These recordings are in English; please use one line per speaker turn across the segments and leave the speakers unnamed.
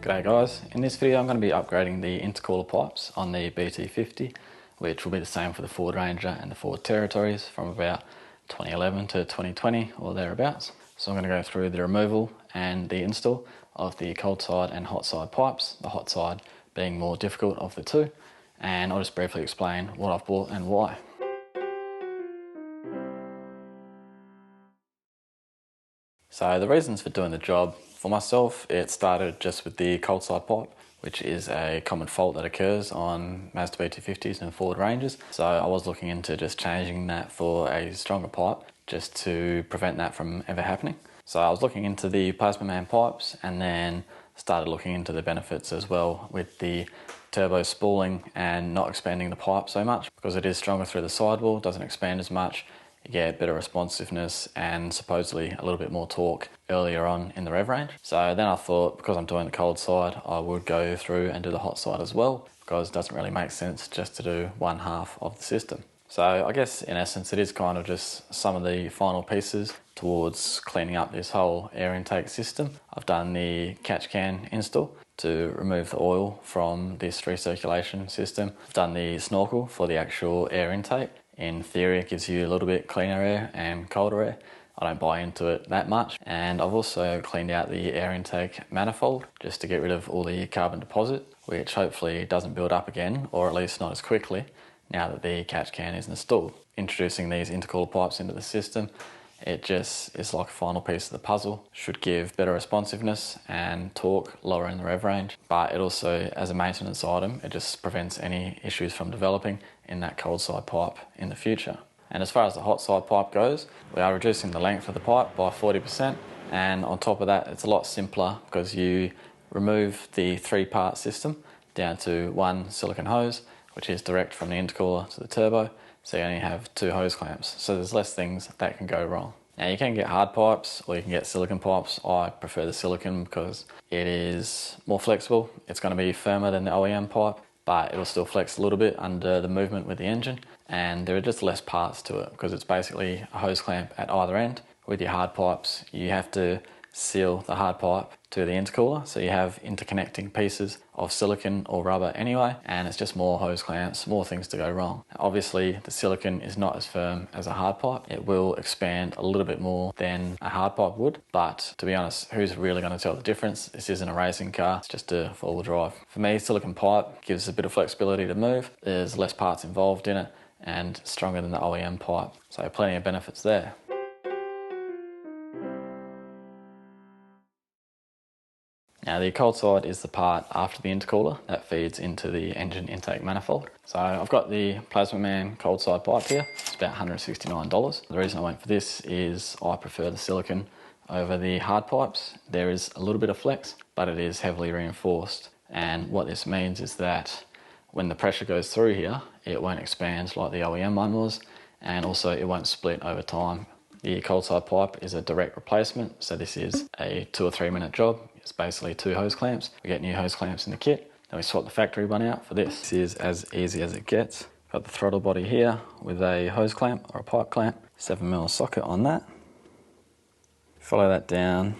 G'day guys, in this video I'm going to be upgrading the intercooler pipes on the BT50, which will be the same for the Ford Ranger and the Ford Territories from about 2011 to 2020 or thereabouts. So I'm going to go through the removal and the install of the cold side and hot side pipes, the hot side being more difficult of the two, and I'll just briefly explain what I've bought and why. So the reasons for doing the job, for myself, it started just with the cold side pipe, which is a common fault that occurs on Mazda BT50s and Ford Rangers. So I was looking into just changing that for a stronger pipe, just to prevent that from ever happening. So I was looking into the Plazmaman pipes and then started looking into the benefits as well with the turbo spooling and not expanding the pipe so much, because it is stronger through the sidewall, doesn't expand as much. You get better responsiveness and supposedly a little bit more torque earlier on in the rev range. So then I thought, because I'm doing the cold side, I would go through and do the hot side as well, because it doesn't really make sense just to do one half of the system. So I guess in essence it is kind of just some of the final pieces towards cleaning up this whole air intake system. I've done the catch can install to remove the oil from this recirculation system. I've done the snorkel for the actual air intake. In theory, it gives you a little bit cleaner air and colder air. I don't buy into it that much. And I've also cleaned out the air intake manifold just to get rid of all the carbon deposit, which hopefully doesn't build up again, or at least not as quickly, now that the catch can is installed. Introducing these intercooler pipes into the system, it just is like a final piece of the puzzle. Should give better responsiveness and torque, lowering the rev range. But it also, as a maintenance item, it just prevents any issues from developing in that cold side pipe in the future. And as far as the hot side pipe goes, we are reducing the length of the pipe by 40%. And on top of that, it's a lot simpler because you remove the 3-part system down to one silicone hose, which is direct from the intercooler to the turbo. So you only have 2 hose clamps. So there's less things that can go wrong. Now you can get hard pipes or you can get silicone pipes. I prefer the silicone because it is more flexible. It's going to be firmer than the OEM pipe, but it'll still flex a little bit under the movement with the engine. And there are just less parts to it because it's basically a hose clamp at either end. With your hard pipes, you have to seal the hard pipe to the intercooler, so you have interconnecting pieces of silicone or rubber anyway, and it's just more hose clamps, more things to go wrong. Obviously the silicone is not as firm as a hard pipe. It will expand a little bit more than a hard pipe would, but to be honest, who's really going to tell the difference? This isn't a racing car, it's just a four-wheel drive. For me, silicone pipe gives a bit of flexibility to move, there's less parts involved in it, and stronger than the OEM pipe, so plenty of benefits there. Now the cold side is the part after the intercooler that feeds into the engine intake manifold. So I've got the Plazmaman cold side pipe here. It's about $169. The reason I went for this is I prefer the silicone over the hard pipes. There is a little bit of flex, but it is heavily reinforced. And what this means is that when the pressure goes through here, it won't expand like the OEM one was, and also it won't split over time. The cold side pipe is a direct replacement, so this is a 2 or 3 minute job. It's basically 2 hose clamps. We get new hose clamps in the kit, then we swap the factory one out for this. This is as easy as it gets. Got the throttle body here with a hose clamp or a pipe clamp, 7mm socket on that. Follow that down,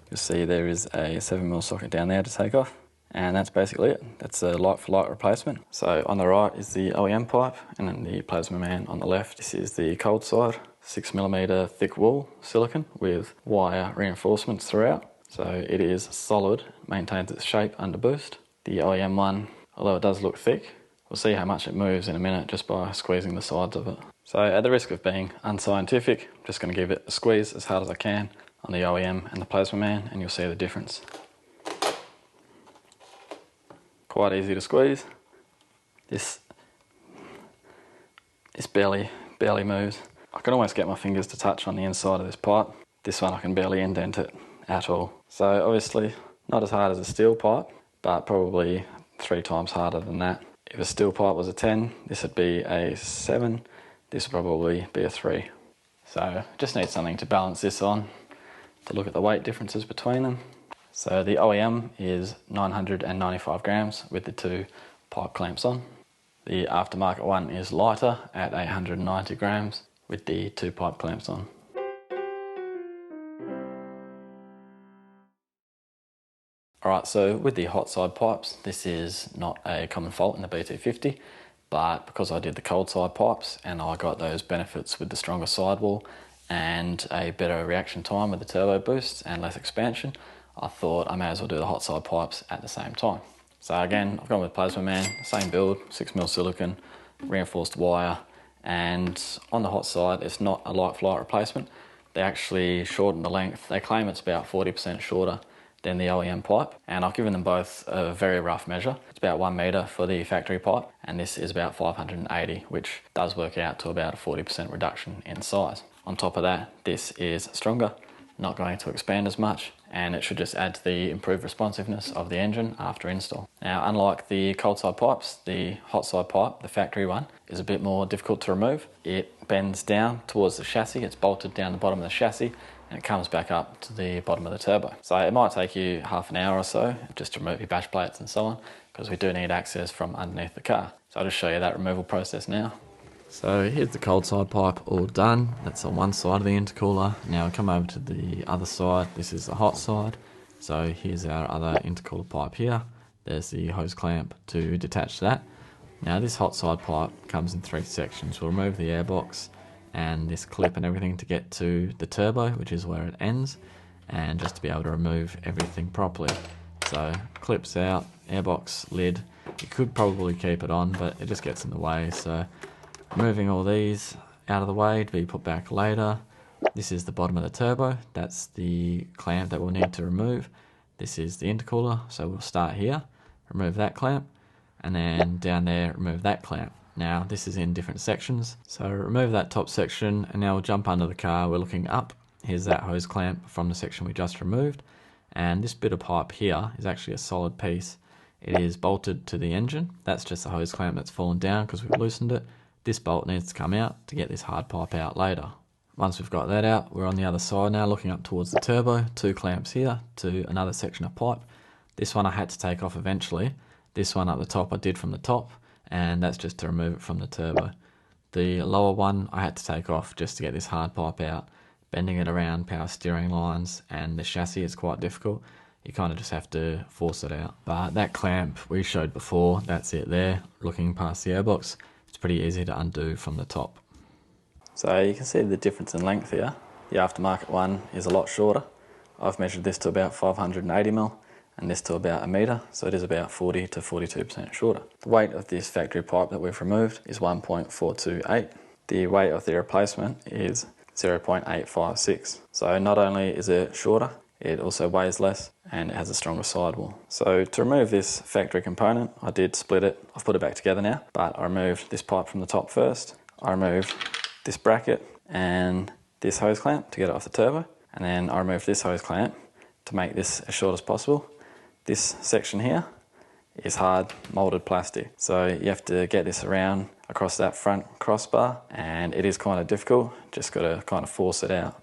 you'll see there is a 7mm socket down there to take off. And that's basically it. That's a light for light replacement. So on the right is the OEM pipe, and then the Plazmaman on the left. This is the cold side, 6mm thick wool silicone with wire reinforcements throughout. So it is solid, maintains its shape under boost. The OEM one, although it does look thick, we'll see how much it moves in a minute just by squeezing the sides of it. So at the risk of being unscientific, I'm just going to give it a squeeze as hard as I can on the OEM and the Plazmaman, and you'll see the difference. Quite easy to squeeze. This barely moves. I can almost get my fingers to touch on the inside of this pipe. This one I can barely indent it at all. So obviously not as hard as a steel pipe, but probably 3 times harder than that. If a steel pipe was a 10, this would be a 7, this would probably be a 3. So just need something to balance this on, to look at the weight differences between them. So the OEM is 995 grams with the 2 pipe clamps on. The aftermarket one is lighter at 890 grams with the 2 pipe clamps on. Alright, so with the hot side pipes, this is not a common fault in the BT50, but because I did the cold side pipes and I got those benefits with the stronger sidewall and a better reaction time with the turbo boost and less expansion, I thought I may as well do the hot side pipes at the same time. So again, I've gone with Plazmaman, same build, 6mm silicone, reinforced wire, and on the hot side, it's not a like for like replacement. They actually shorten the length. They claim it's about 40% shorter than the OEM pipe, and I've given them both a very rough measure. It's about 1 metre for the factory pipe, and this is about 580, which does work out to about a 40% reduction in size. On top of that, this is stronger, not going to expand as much, and it should just add to the improved responsiveness of the engine after install. Now, unlike the cold side pipes, the hot side pipe, the factory one, is a bit more difficult to remove. It bends down towards the chassis, it's bolted down the bottom of the chassis, and it comes back up to the bottom of the turbo. So it might take you half an hour or so just to remove your bash plates and so on, because we do need access from underneath the car. So I'll just show you that removal process now. So here's the cold side pipe all done. That's on one side of the intercooler. Now we come over to the other side. This is the hot side. So here's our other intercooler pipe here. There's the hose clamp to detach that. Now this hot side pipe comes in 3 sections. We'll remove the airbox and this clip and everything to get to the turbo, which is where it ends, and just to be able to remove everything properly. So clips out, airbox lid. You could probably keep it on, but it just gets in the way. So removing all these out of the way to be put back later. This is the bottom of the turbo. That's the clamp that we'll need to remove. This is the intercooler, so we'll start here, remove that clamp, and then down there remove that clamp. Now this is in different sections, so remove that top section, and now we'll jump under the car. We're looking up. Here's that hose clamp from the section we just removed, and this bit of pipe here is actually a solid piece. It is bolted to the engine. That's just a hose clamp that's fallen down because we've loosened it. This bolt needs to come out to get this hard pipe out later. Once we've got that out, we're on the other side now, looking up towards the turbo. 2 clamps here to another section of pipe. This one I had to take off eventually. This one up the top I did from the top, and that's just to remove it from the turbo. The lower one I had to take off just to get this hard pipe out. Bending it around power steering lines and the chassis is quite difficult. You kind of just have to force it out. But that clamp we showed before, that's it there, looking past the airbox. It's pretty easy to undo from the top. So you can see the difference in length here. The aftermarket one is a lot shorter. I've measured this to about 580mm and this to about 1 metre, so it is about 40 to 42% shorter. The weight of this factory pipe that we've removed is 1.428. The weight of the replacement is 0.856. So not only is it shorter, it also weighs less and it has a stronger sidewall. So to remove this factory component, I did split it. I've put it back together now, but I removed this pipe from the top first. I removed this bracket and this hose clamp to get it off the turbo. And then I removed this hose clamp to make this as short as possible. This section here is hard molded plastic. So you have to get this around across that front crossbar, and it is kind of difficult. Just got to kind of force it out.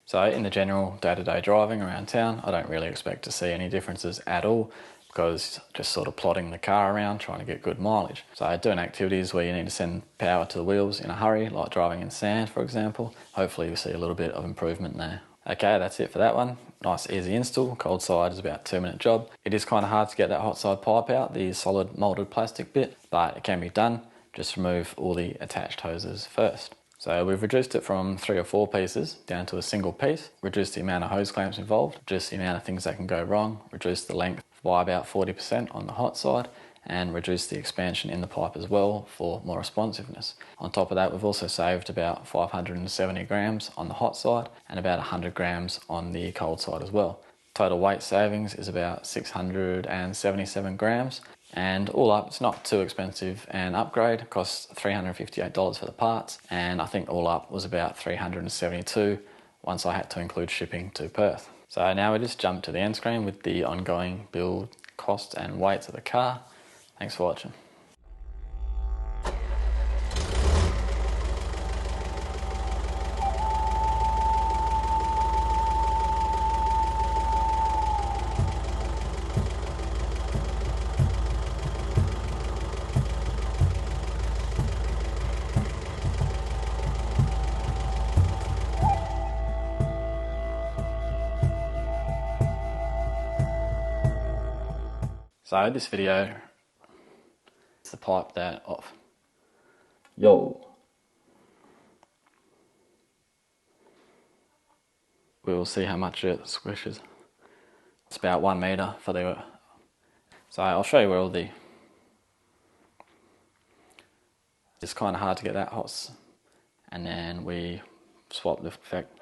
So in the general day-to-day driving around town, I don't really expect to see any differences at all, because just sort of plodding the car around trying to get good mileage. So doing activities where you need to send power to the wheels in a hurry, like driving in sand for example, hopefully you'll see a little bit of improvement there. Okay, that's it for that one. Nice easy install. Cold side is about a 2-minute job. It is kind of hard to get that hot side pipe out, the solid molded plastic bit, but it can be done. Just remove all the attached hoses first. So we've reduced it from 3 or 4 pieces down to a single piece, reduced the amount of hose clamps involved, reduced the amount of things that can go wrong, reduced the length by about 40% on the hot side, and reduced the expansion in the pipe as well for more responsiveness. On top of that, we've also saved about 570 grams on the hot side and about 100 grams on the cold side as well. Total weight savings is about 677 grams. And all up, it's not too expensive. An upgrade costs $358 for the parts, and I think all up was about $372 once I had to include shipping to Perth. So now we just jump to the end screen with the ongoing build cost and weights of the car. Thanks for watching. So this video is the pipe that off.
Yo.
We will see how much it squishes. It's about 1 metre for the... So I'll show you where all the... It's kind of hard to get that hot. And then we swap the effect.